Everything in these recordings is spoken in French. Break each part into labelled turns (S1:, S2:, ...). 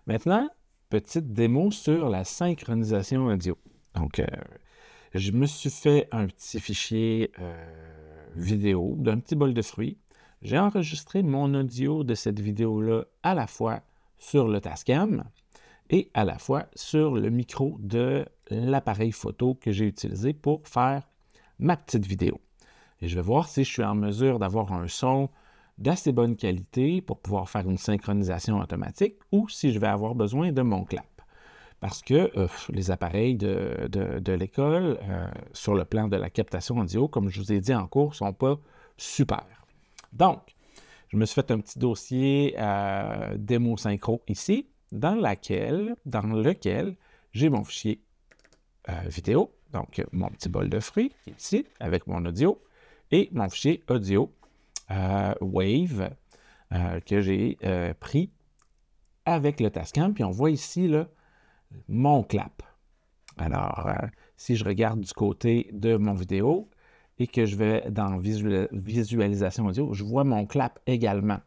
S1: Maintenant, petite démo sur la synchronisation audio. Donc, je me suis fait un petit fichier vidéo d'un petit bol de fruits. J'ai enregistré mon audio de cette vidéo-là à la fois sur le Tascam et à la fois sur le micro de l'appareil photo que j'ai utilisé pour faire ma petite vidéo. Et je vais voir si je suis en mesure d'avoir un son d'assez bonne qualité pour pouvoir faire une synchronisation automatique ou si je vais avoir besoin de mon clap. Parce que les appareils de l'école, sur le plan de la captation audio, comme je vous ai dit en cours, ne sont pas super. Donc, je me suis fait un petit dossier démo synchro ici, dans lequel j'ai mon fichier vidéo, donc mon petit bol de fruits qui est ici, avec mon audio, et mon fichier audio Wave que j'ai pris avec le Tascam. Puis on voit ici là, mon clap. Alors, si je regarde du côté de mon vidéo et que je vais dans visualisation audio, je vois mon clap également.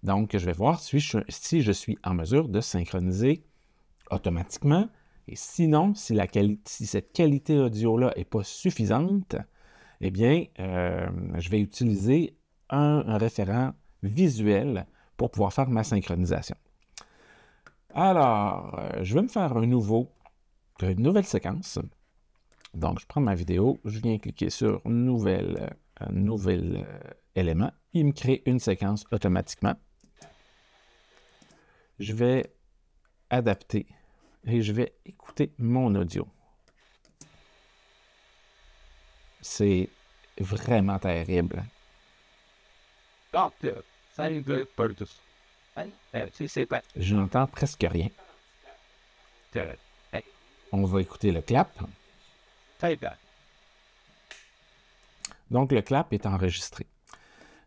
S1: Donc, je vais voir si je suis en mesure de synchroniser automatiquement. Et sinon, si cette qualité audio-là n'est pas suffisante, eh bien, je vais utiliser un référent visuel pour pouvoir faire ma synchronisation. Alors, je vais me faire une nouvelle séquence. Donc, je prends ma vidéo, je viens cliquer sur nouvel élément. Il me crée une séquence automatiquement. Je vais adapter et je vais écouter mon audio. C'est vraiment terrible. Je n'entends presque rien. On va écouter le clap. Donc, le clap est enregistré.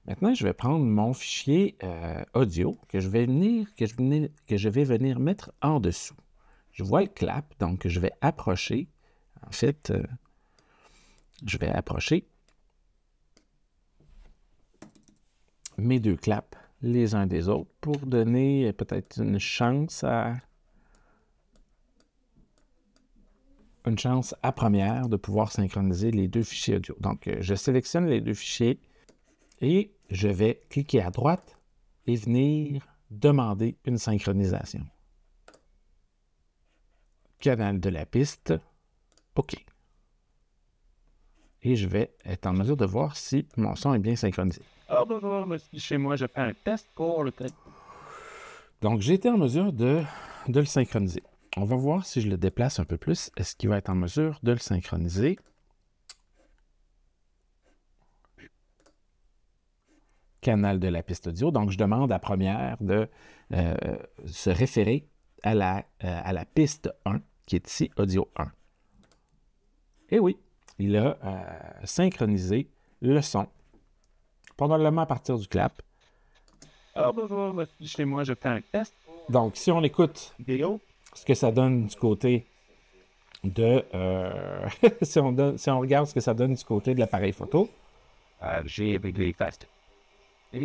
S1: Maintenant, je vais prendre mon fichier audio que je vais venir mettre en dessous. Je vois le clap, donc je vais approcher. En fait, je vais approcher mes deux claps les uns des autres pour donner peut-être une chance à première de pouvoir synchroniser les deux fichiers audio. Donc, je sélectionne les deux fichiers et je vais cliquer à droite et venir demander une synchronisation. Canal de la piste, OK. Et je vais être en mesure de voir si mon son est bien synchronisé. Chez moi, je fais un test pour le test. Donc, j'ai été en mesure de le synchroniser. On va voir si je le déplace un peu plus. Est-ce qu'il va être en mesure de le synchroniser? Canal de la piste audio. Donc, je demande à première de se référer à la piste 1, qui est ici, audio 1. Et oui, il a synchronisé le son, probablement à partir du clap. Chez moi, je fais un test. Donc, si on écoute ce que ça donne du côté de... si on regarde ce que ça donne du côté de l'appareil photo, j'ai réglé fast. Et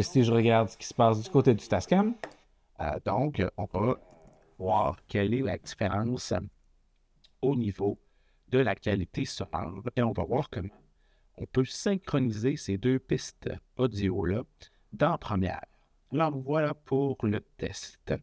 S1: si je regarde ce qui se passe du côté du Tascam, donc, on va voir quelle est la différence au niveau de la qualité sonore. Et on va voir comment on peut synchroniser ces deux pistes audio-là dans Première. Alors, voilà pour le test.